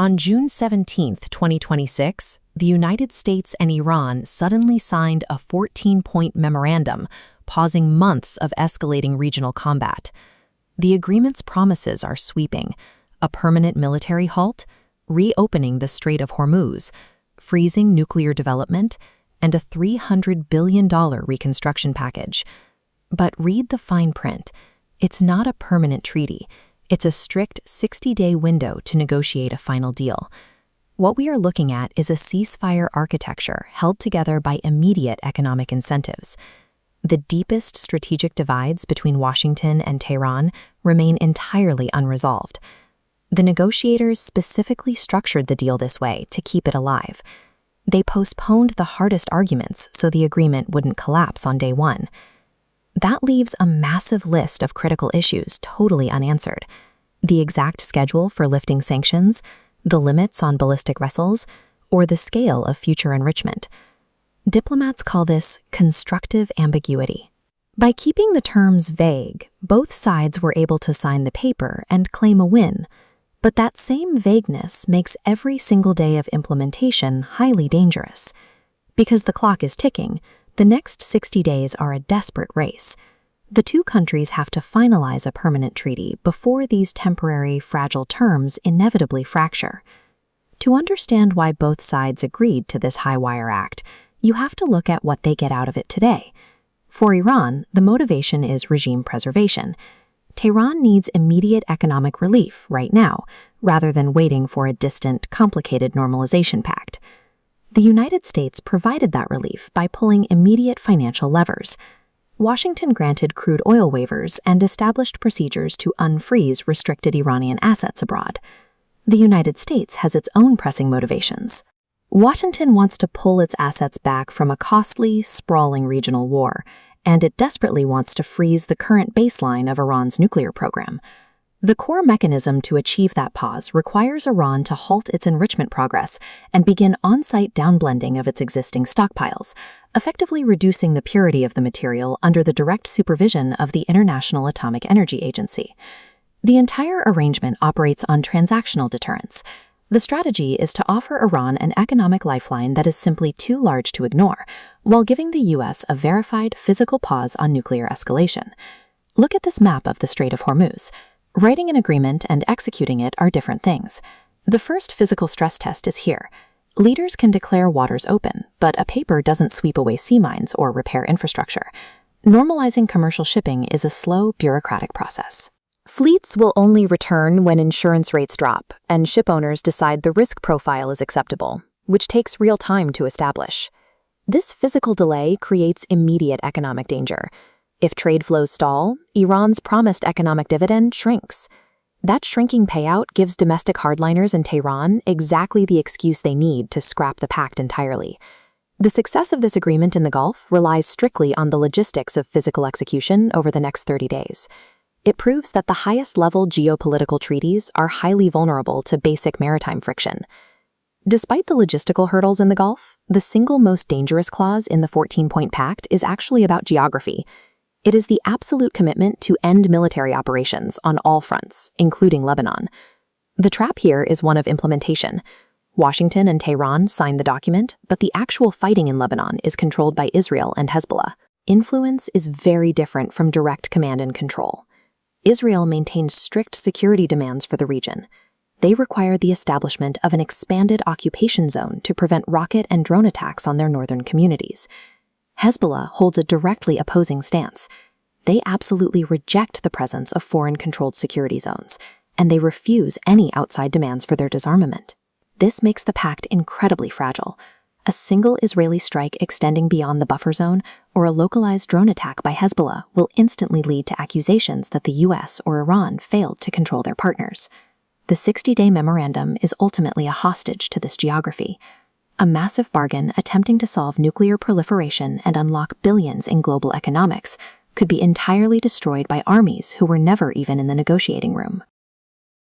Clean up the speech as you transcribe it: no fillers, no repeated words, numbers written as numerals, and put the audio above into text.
On June 17, 2026, the United States and Iran suddenly signed a 14-point memorandum, pausing months of escalating regional combat. The agreement's promises are sweeping: a permanent military halt, reopening the Strait of Hormuz, freezing nuclear development, and a $300 billion reconstruction package. But read the fine print. It's not a permanent treaty. It's a strict 60-day window to negotiate a final deal. What we are looking at is a ceasefire architecture held together by immediate economic incentives. The deepest strategic divides between Washington and Tehran remain entirely unresolved. The negotiators specifically structured the deal this way to keep it alive. They postponed the hardest arguments so the agreement wouldn't collapse on day one. That leaves a massive list of critical issues totally unanswered: the exact schedule for lifting sanctions, the limits on ballistic vessels, or the scale of future enrichment. Diplomats call this constructive ambiguity. By keeping the terms vague, both sides were able to sign the paper and claim a win. But that same vagueness makes every single day of implementation highly dangerous. Because the clock is ticking, the next 60 days are a desperate race. The two countries have to finalize a permanent treaty before these temporary, fragile terms inevitably fracture. To understand why both sides agreed to this high-wire act, you have to look at what they get out of it today. For Iran, the motivation is regime preservation. Tehran needs immediate economic relief right now, rather than waiting for a distant, complicated normalization pact. The United States provided that relief by pulling immediate financial levers. Washington granted crude oil waivers and established procedures to unfreeze restricted Iranian assets abroad. The United States has its own pressing motivations. Washington wants to pull its assets back from a costly, sprawling regional war, and it desperately wants to freeze the current baseline of Iran's nuclear program. The core mechanism to achieve that pause requires Iran to halt its enrichment progress and begin on-site downblending of its existing stockpiles, effectively reducing the purity of the material under the direct supervision of the International Atomic Energy Agency. The entire arrangement operates on transactional deterrence. The strategy is to offer Iran an economic lifeline that is simply too large to ignore, while giving the U.S. a verified physical pause on nuclear escalation. Look at this map of the Strait of Hormuz. Writing an agreement and executing it are different things. The first physical stress test is here. Leaders can declare waters open, but a paper doesn't sweep away sea mines or repair infrastructure. Normalizing commercial shipping is a slow, bureaucratic process. Fleets will only return when insurance rates drop and ship owners decide the risk profile is acceptable, which takes real time to establish. This physical delay creates immediate economic danger. If trade flows stall, Iran's promised economic dividend shrinks. That shrinking payout gives domestic hardliners in Tehran exactly the excuse they need to scrap the pact entirely. The success of this agreement in the Gulf relies strictly on the logistics of physical execution over the next 30 days. It proves that the highest-level geopolitical treaties are highly vulnerable to basic maritime friction. Despite the logistical hurdles in the Gulf, the single most dangerous clause in the 14-point pact is actually about geography. It is the absolute commitment to end military operations on all fronts, including Lebanon. The trap here is one of implementation. Washington and Tehran signed the document, but the actual fighting in Lebanon is controlled by Israel and Hezbollah. Influence is very different from direct command and control. Israel maintains strict security demands for the region. They require the establishment of an expanded occupation zone to prevent rocket and drone attacks on their northern communities. Hezbollah holds a directly opposing stance. They absolutely reject the presence of foreign-controlled security zones, and they refuse any outside demands for their disarmament. This makes the pact incredibly fragile. A single Israeli strike extending beyond the buffer zone or a localized drone attack by Hezbollah will instantly lead to accusations that the U.S. or Iran failed to control their partners. The 60-day memorandum is ultimately a hostage to this geography. A massive bargain attempting to solve nuclear proliferation and unlock billions in global economics could be entirely destroyed by armies who were never even in the negotiating room.